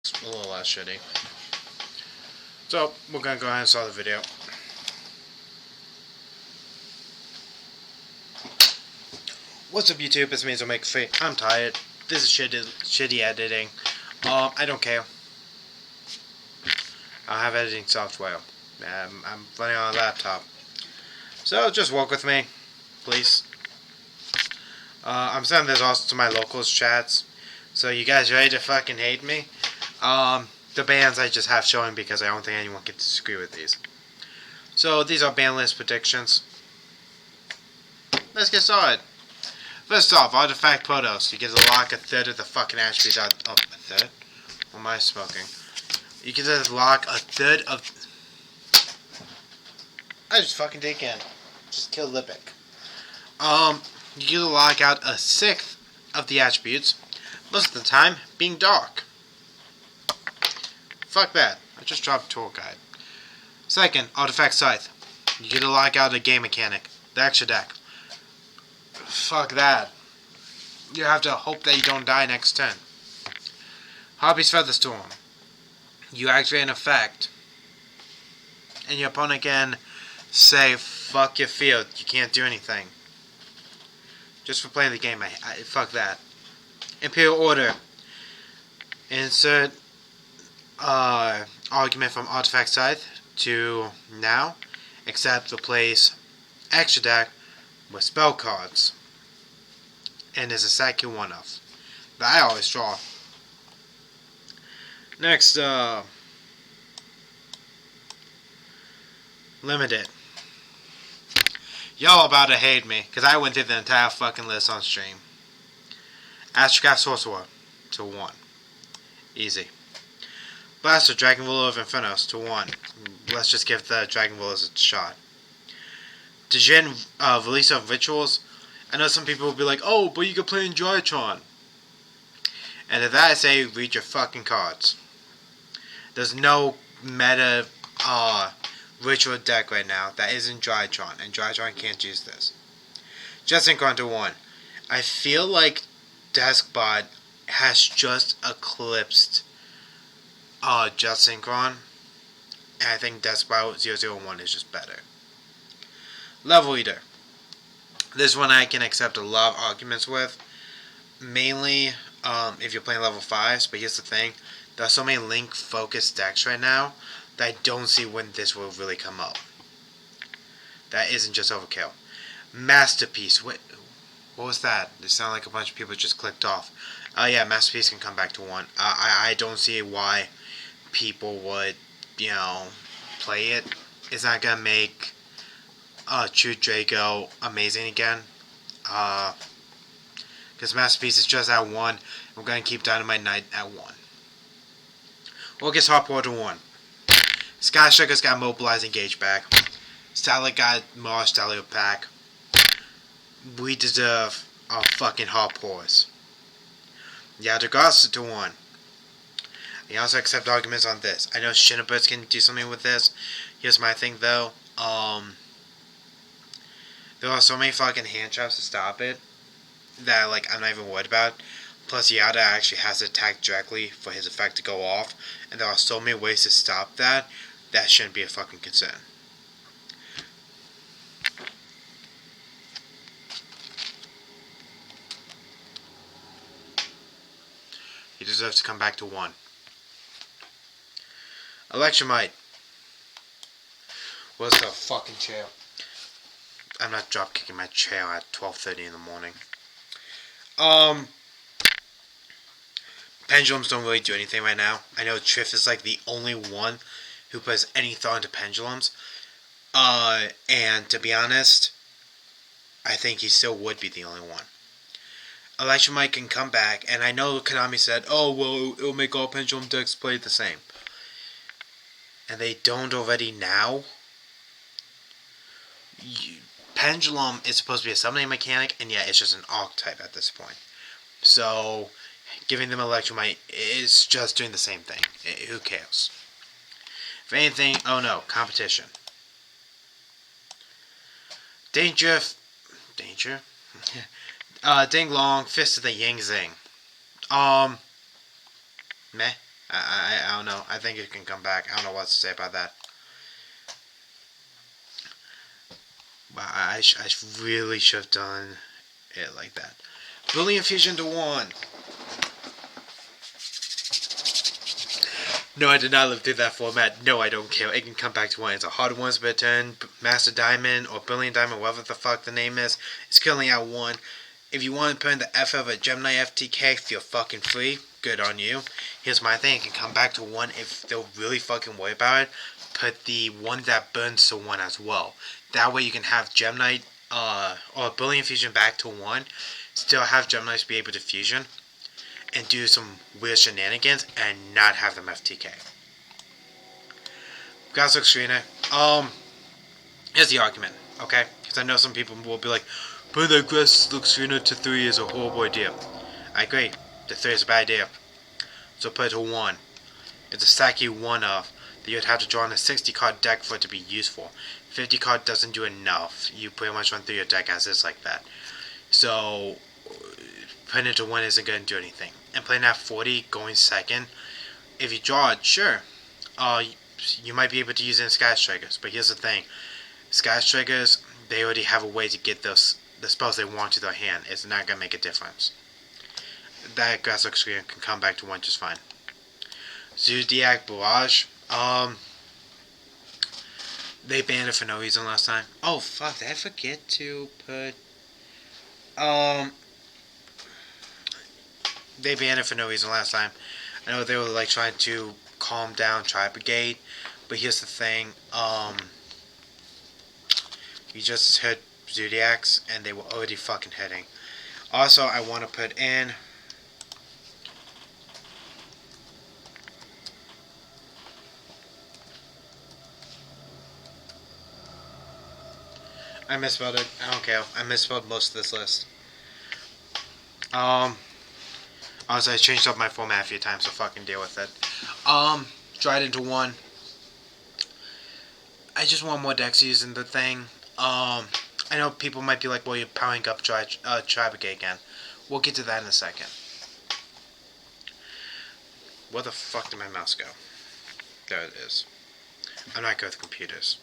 a little less shitty. So, we're gonna go ahead and start the video. What's up, YouTube? It's me, Make I'm tired. This is shitty editing. I don't care. I have editing software. I'm running on a laptop. So, just walk with me, please. I'm sending this also to my locals chats. So, you guys ready to fucking hate me? The bands I just have showing because I don't think anyone can disagree with these. So, these are Banlist predictions. Let's get started. First off, Artifact Protos. You get to lock a third of the fucking attributes out. Oh, a third? What am I smoking? You get to lock a third of. I just fucking did again. Just kill Lipic. You get to lock out a sixth of the attributes, most of the time being dark. Fuck that. I just dropped Tour Guide. Second, Artifact Scythe. You get to lock out a game mechanic, the extra deck. Fuck that. You have to hope that you don't die next turn. Harpy's Featherstorm. You activate an effect, and your opponent can say, fuck your field, you can't do anything. Just for playing the game, fuck that. Imperial Order. Insert argument from Artifact Scythe to now, except replace extra deck with spell cards. And there's a second one of that I always draw. Next, Limited. Y'all about to hate me, because I went through the entire fucking list on stream. Astrograph Sorcerer to 1. Easy. Blaster Dragon Ruler of Infernos to 1. Let's just give the Dragon Rulers a shot. Djinn Release of Rituals. I know some people will be like, oh, but you can play in Drytron. And to that I say, read your fucking cards. There's no meta ritual deck right now that isn't Drytron, and Drytron can't use this. Jet Synchron to 1. I feel like Deskbot has just eclipsed Jet Synchron, and I think Deskbot 001 is just better. Level Eater. This one I can accept a lot of arguments with, mainly if you're playing level 5s, but here's the thing, there are so many link focused decks right now that I don't see when this will really come up. That isn't just overkill. Masterpiece, what was that? It sounded like a bunch of people just clicked off. Yeah, Masterpiece can come back to 1. I don't see why people would, play it. It's not gonna make True Draco amazing again. Because Masterpiece is just at 1. We're going to keep Dynamite Knight at 1. Orcus Harport to 1. Sky Striker's got Mobilize Engage back. Starlight got Mars Stallion back. We deserve our fucking Harpors. Yadagasa to 1. I also accept arguments on this. I know Shinobirds can do something with this. Here's my thing though. There are so many fucking hand traps to stop it that I'm not even worried about. Plus Yada actually has to attack directly for his effect to go off, and there are so many ways to stop that shouldn't be a fucking concern. He deserves to come back to 1. Electromite. Where's the fucking chair? I'm not drop kicking my chair at 12:30 in the morning. Pendulums don't really do anything right now. I know Triff is the only one who puts any thought into pendulums. And to be honest, I think he still would be the only one. Electromite can come back, and I know Konami said, oh, well, it'll make all pendulum decks play the same. And they don't already now. Pendulum is supposed to be a summoning mechanic, and yeah, it's just an archetype at this point. So, giving them Electromite is just doing the same thing. Who cares? If anything, oh no, competition. Danger? Ding Long, Fist of the Yang Zing. Meh. I don't know. I think it can come back. I don't know what to say about that. But I really should have done it like that. Brilliant Fusion to 1. No, I did not live through that format. No, I don't care. It can come back to 1. It's a hard ones per turn. Master Diamond or Brilliant Diamond, whatever the fuck the name is. It's currently at 1. If you want to put in the F of a Gemini FTK, feel fucking free. Good on you. Here's my thing. It can come back to 1 if they're really fucking worried about it. Put the one that burns to 1 as well. That way you can have Gemini or Brilliant Fusion back to 1. Still have Geminis be able to fusion. And do some weird shenanigans and not have them FTK. Guys, look, Serena. Here's the argument, okay? Because I know some people will be like, but the Grass Look Serena to 3 is a horrible idea. I agree. The 3 is a bad idea. So put it to 1. It's a stack you 1 of that you'd have to draw on a 60 card deck for it to be useful. 50 card doesn't do enough. You pretty much run through your deck as is like that. So putting it to 1 isn't going to do anything. And playing at 40, going second, if you draw it, sure, you might be able to use it in Sky Strikers. But here's the thing. Sky Strikers, they already have a way to get the spells they want to their hand. It's not going to make a difference. That Grasslook screen can come back to 1 just fine. Zodiac Barrage, they banned it for no reason last time. Oh fuck, did I forget to put they banned it for no reason last time. I know they were like trying to calm down Tri-Brigade, but here's the thing, you just hit Zodiacs and they were already fucking hitting. Also, I want to put in I misspelled it. I don't care. I misspelled most of this list. Honestly, I changed up my format a few times, so fucking deal with it. Dried into 1. I just want more decks using the thing. I know people might be like, well, you're powering up Tri-Brigade again. We'll get to that in a second. Where the fuck did my mouse go? There it is. I'm not good with computers.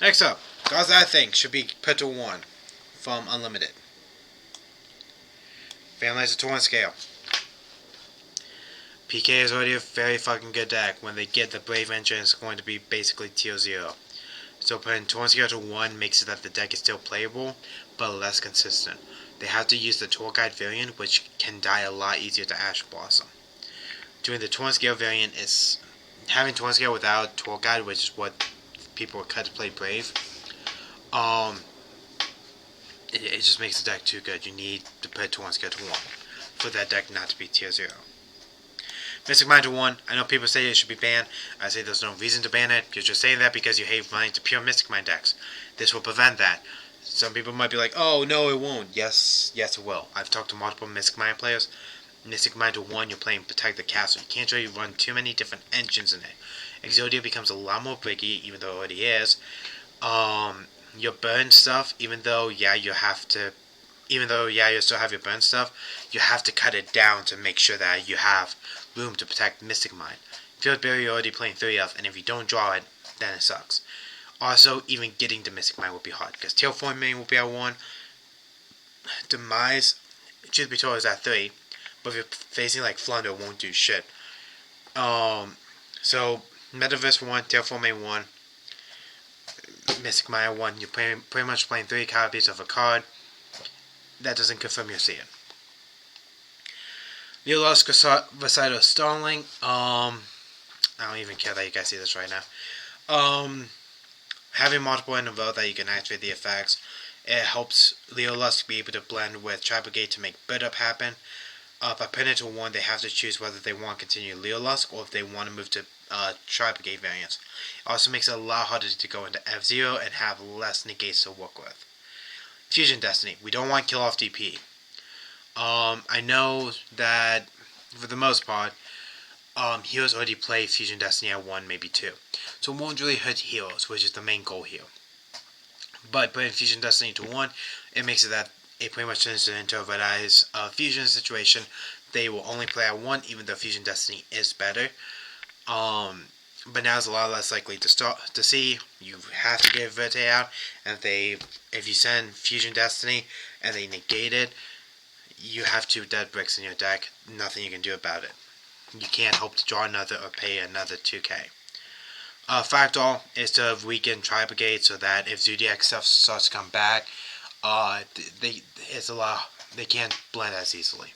Next up, cards that I think should be put to 1 from Unlimited. Banlist to 1 scale. PK is already a very fucking good deck. When they get the Brave Engine, it's going to be basically tier 0. So putting 2 scale to 1 makes it that the deck is still playable, but less consistent. They have to use the Tour Guide variant, which can die a lot easier to Ash Blossom. Doing the 2 scale variant is having 2 scale without Tour Guide, which is what people were cut to play Brave. It just makes the deck too good. You need to put 2 scale to 1 for that deck not to be tier 0. Mystic Mind to 1. I know people say it should be banned. I say there's no reason to ban it. You're just saying that because you hate running to pure Mystic Mind decks. This will prevent that. Some people might be like, oh, no, it won't. Yes, it will. I've talked to multiple Mystic Mind players. Mystic Mind to 1, you're playing Protect the Castle. You can't really run too many different engines in it. Exodia becomes a lot more bricky, even though it already is. Your burn stuff, even though you still have your burn stuff, you have to cut it down to make sure that you have room to protect Mystic Mind. Field Barrier, you're already playing 3 of, and if you don't draw it, then it sucks. Also, even getting to Mystic Mind will be hard, because Tailforming will be at 1. Demise, truth be told, is at 3, but if you're facing like Flunder, it won't do shit. So, Metaverse 1, Tailforming 1, Mystic Mind 1, you're pretty much playing 3 copies of a card. That doesn't confirm your seeing. Neolos Recital Starling. I don't even care that you guys see this right now. Having multiple in a row that you can activate the effects, it helps Leo Lusk be able to blend with Tri-Brigade to make build up happen. By putting it to 1, they have to choose whether they want to continue Leo Lusk or if they want to move to Tri-Brigade variants. It also makes it a lot harder to go into F-Zero and have less negates to work with. Fusion Destiny. We don't want kill off DP. I know that for the most part, heroes already play Fusion Destiny at 1, maybe 2. So it won't really hurt heroes, which is the main goal here. But putting Fusion Destiny to 1, it makes it that it pretty much turns it into a Red Eyes fusion situation they will only play at 1, even though Fusion Destiny is better. But now it's a lot less likely to see. You have to get Verte out, and if you send Fusion Destiny and they negate it, you have 2 dead bricks in your deck. Nothing you can do about it. You can't hope to draw another or pay another 2k. Fractal is to weaken Tri-Brigade so that if Zodiac stuff starts to come back, they can't blend as easily.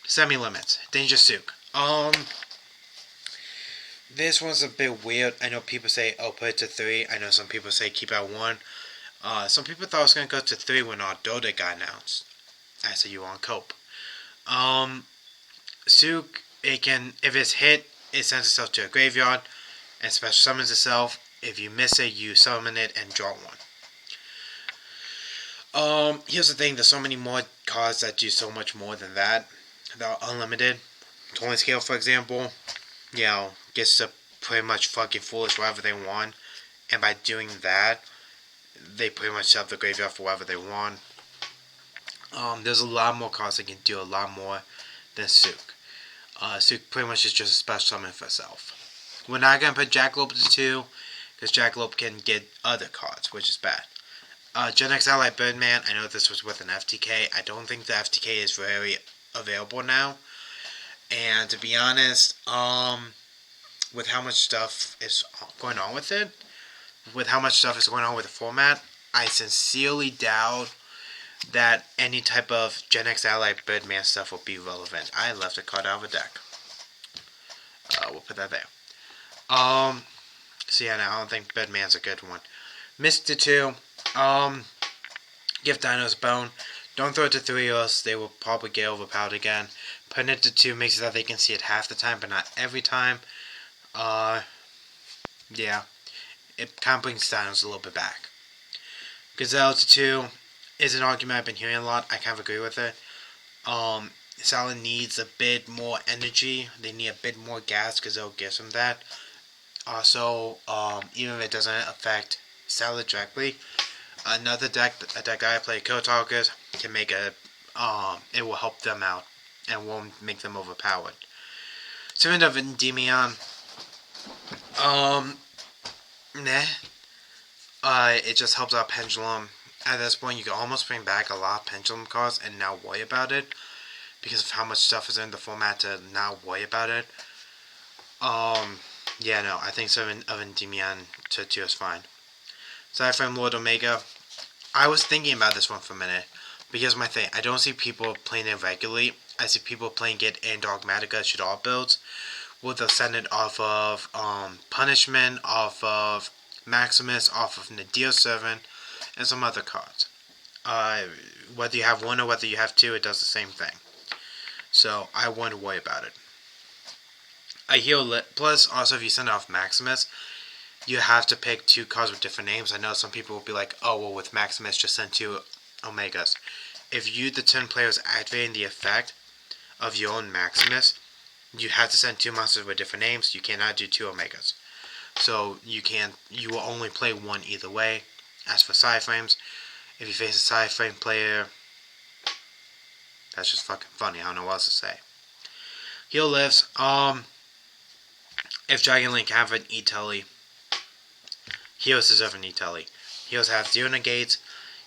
Semi-limits. Danger Souk. This one's a bit weird. I know people say, oh, put it to 3. I know some people say keep it at 1. Some people thought it was going to go to 3 when our Dota got announced. I said you want cope. Souk, if it's hit, it sends itself to a graveyard and special summons itself. If you miss it, you summon it and draw 1. Here's the thing, there's so many more cards that do so much more than that. They're unlimited. Tolling Scale, for example, gets to pretty much fucking foolish whatever they want. And by doing that, they pretty much set up the graveyard for whatever they want. There's a lot more cards that can do a lot more than Souk. Souk pretty much is just a special summon for itself. We're not going to put Jackalope to 2, because Jackalope can get other cards, which is bad. Gen X Ally Birdman, I know this was with an FTK. I don't think the FTK is very available now. And to be honest, with how much stuff is going on with it, with how much stuff is going on with the format, I sincerely doubt that any type of Gen X Ally Birdman stuff will be relevant. I left a card out of a deck. We'll put that there. So yeah, no, I don't think Birdman's a good one. Missed to 2. Give Dinos a bone. Don't throw it to 3 or else they will probably get overpowered again. Putting it to 2 makes it that they can see it half the time, but not every time. Yeah. It kind of brings Dinos a little bit back. Gazelle to 2 is an argument I've been hearing a lot. I kind of agree with it. Salad needs a bit more energy. They need a bit more gas. Gazelle gives them that. Also, even if it doesn't affect Salad directly, another deck I play, Code Talkers, can make it will help them out and won't make them overpowered. Servant of Endymion, it just helps out Pendulum. At this point, you can almost bring back a lot of Pendulum cards and not worry about it, because of how much stuff is in the format to not worry about it. Yeah, no, I think Servant of Endymion to 2 is fine. Cypherframe Lord Omega, I was thinking about this one for a minute, but here's my thing. I don't see people playing it regularly. I see people playing it in Dogmatica Shadar builds, where they'll send it off of Punishment, off of Maximus, off of Nadir Servant, and some other cards. Whether you have 1 or whether you have 2, it does the same thing. So I wouldn't worry about it. Plus, also if you send off Maximus, you have to pick 2 cards with different names. I know some people will be like, oh, well, with Maximus, just send 2 Omegas. If you, the 10 players, activating the effect of your own Maximus, you have to send 2 monsters with different names. You cannot do 2 Omegas. So you will only play 1 either way. As for Cypherframes, if you face a Cypherframe player, that's just fucking funny. I don't know what else to say. Heal Lives. If Dragon Link have an E-Telly, heroes deserve an E-Telly. Heroes have 0 negates.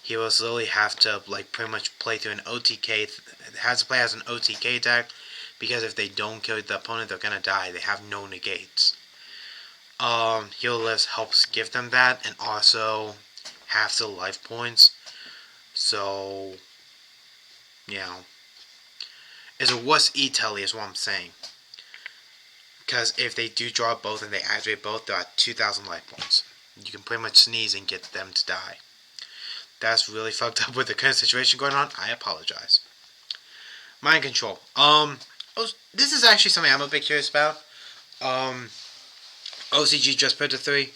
Heroes literally have to pretty much play through an OTK. It has to play as an OTK deck, because if they don't kill the opponent, they're gonna die. They have no negates. Heal Lives helps give them that, and also half the life points. So, it's a worse E-Telly is what I'm saying. Because if they do draw both and they activate both, they're at 2,000 life points. You can pretty much sneeze and get them to die. That's really fucked up with the current situation going on. I apologize. Mind Control. This is actually something I'm a bit curious about. OCG just put to 3.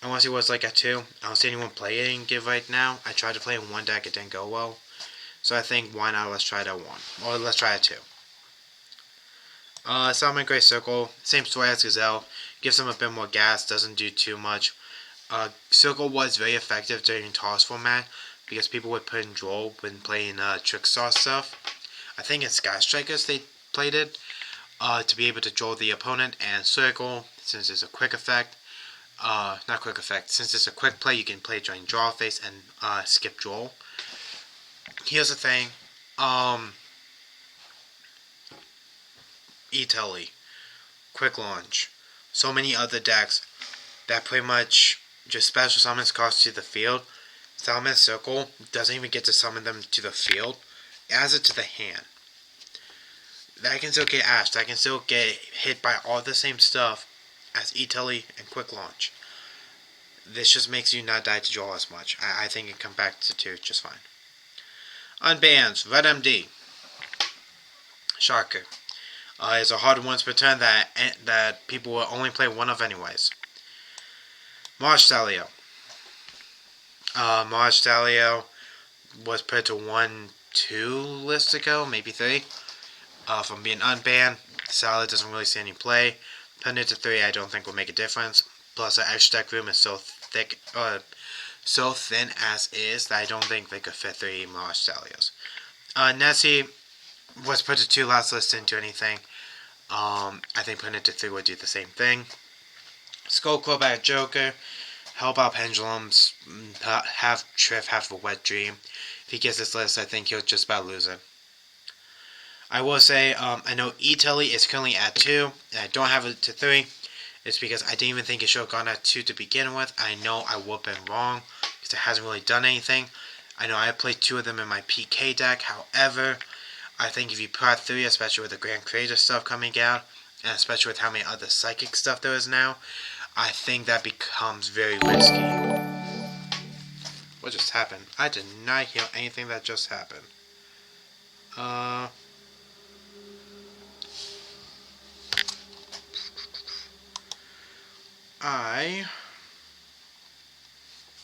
I want to see what it's like at 2. I don't see anyone playing it right now. I tried to play in 1 deck, it didn't go well. So I think, why not, let's try it at 1. Or let's try it at 2. Salmon Grey Circle, same story as Gazelle. Gives them a bit more gas, doesn't do too much. Circle was very effective during toss format, because people would put in Droll when playing Trickstar stuff. I think in Sky Strikers they played it, to be able to draw the opponent and circle, since it's a quick effect. Not quick effect, since it's a quick play, you can play during draw phase and skip draw. Here's the thing, E-Telly, quick launch, so many other decks that pretty much just special summons cards to the field. Summon Circle doesn't even get to summon them to the field, it adds it to the hand. That can still get ashed, that can still get hit by all the same stuff as E-Telly and Quick Launch. This just makes you not die to draw as much. I think it comes back to 2 just fine. Unbans, Red MD. Sharker. It's a hard once per turn that people will only play one of anyways. Marsh Stalio. Marsh Stalio was put to 1-2 lists ago, maybe 3. From being unbanned, Salad doesn't really see any play. Putting it to 3 I don't think will make a difference. Plus the extra deck room is so thick, so thin as is, that I don't think they could fit 3 Marsh Stalios. Nessie was put to 2 last list, didn't do anything. I think putting it to 3 would do the same thing. Skull Club at Joker. Help out Pendulums. Have Triff have a wet dream. If he gets this list, I think he'll just about lose it. I will say, I know E-Telly is currently at 2, and I don't have it to 3. It's because I didn't even think it should have gone at 2 to begin with. I know I would have been wrong, because it hasn't really done anything. I know I played 2 of them in my PK deck, however, I think if you put at 3, especially with the Grand Creator stuff coming out, and especially with how many other Psychic stuff there is now, I think that becomes very risky. What just happened? I did not hear anything that just happened.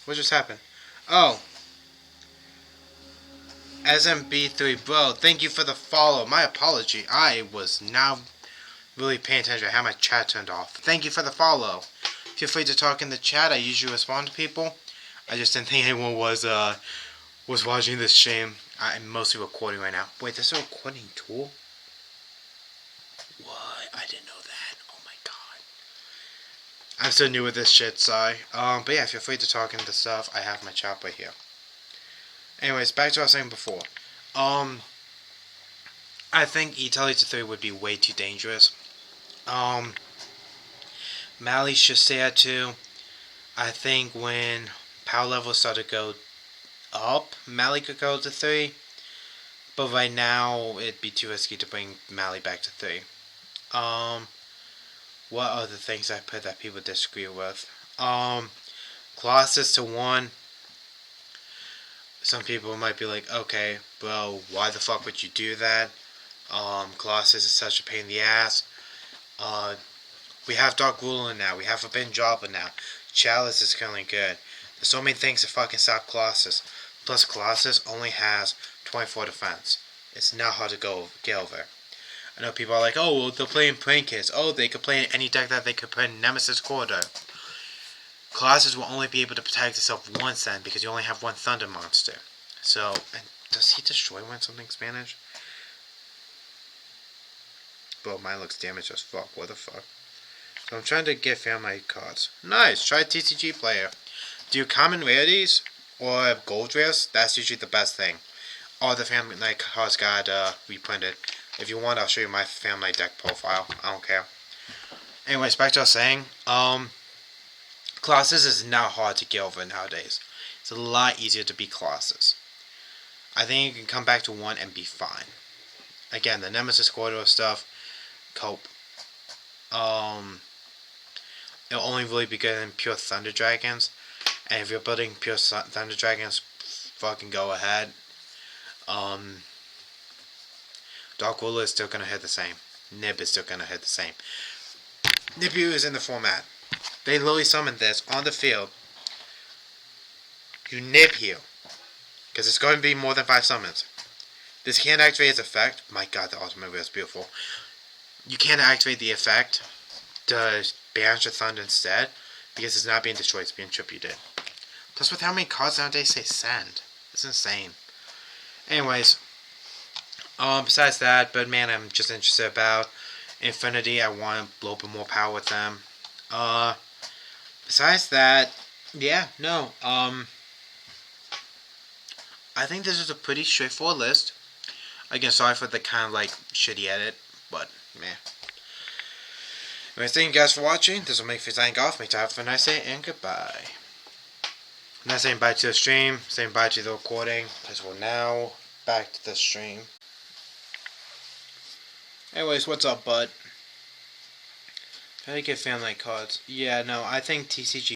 What just happened? Oh. SMB3 bro, thank you for the follow. My apology. I was now really paying attention. I had my chat turned off. Thank you for the follow. Feel free to talk in the chat. I usually respond to people. I just didn't think anyone was watching this stream. I'm mostly recording right now. Wait, there's a recording tool? What? I didn't know that. Oh my god. I'm so new with this shit, sorry. But yeah, feel free to talk into stuff. I have my chat right here. Anyways, back to what I was saying before. I think E-Telly to 3 would be way too dangerous. Mally should stay at 2. I think when power levels start to go up, Mally could go to 3. But right now, it'd be too risky to bring Mally back to 3. What other things I put that people disagree with? Colossus to 1. Some people might be like, okay, bro, why the fuck would you do that? Colossus is such a pain in the ass. We have Dark Ruler now. We have Forbidden Jobber now. Chalice is currently good. There's so many things to fucking stop Colossus. Plus, Colossus only has 24 defense. It's not hard to get over. I know people are like, oh, well, they're playing Plankins. Oh, they could play in any deck that they could put in Nemesis Corridor. Colossus will only be able to protect itself once then, because you only have 1 Thunder monster. So, and does he destroy when something's Spanish? Bro, mine looks damaged as fuck. What the fuck? So I'm trying to get family cards. Nice! Try TCG player. Do common rarities or gold rares? That's usually the best thing. All the family night cards got reprinted. If you want, I'll show you my family deck profile. I don't care. Anyways, back to what I was saying. Colossus is not hard to get over nowadays. It's a lot easier to beat Colossus. I think you can come back to 1 and be fine. Again, the Nemesis Corridor stuff, cope. It'll only really be good in pure Thunder Dragons. And if you're building pure Thunder Dragons, fucking go ahead. Dark Ruler is still gonna hit the same. Nib is still gonna hit the same. Nibu is in the format. They literally summoned this on the field. You nib heal. Because it's going to be more than 5 summons. This can't activate its effect. My god, the ultimate wheel is beautiful. You can't activate the effect to banish the thunder instead. Because it's not being destroyed, it's being tributed. Plus with how many cards nowadays say send. It's insane. Anyways. Besides that, Birdman, I'm just interested about. Infinity, I want to blow up more power with them. Uh, Besides that, yeah, no. I think this is a pretty straightforward list. Again, sorry for the kind of like shitty edit, but man. Anyway, thank you guys for watching. This will make me sign off. Make you have a nice day and goodbye. I'm not saying bye to the stream, saying bye to the recording. As well now, back to the stream. Anyways, what's up, bud? How do you get fan light cards? Yeah, no, I think TCG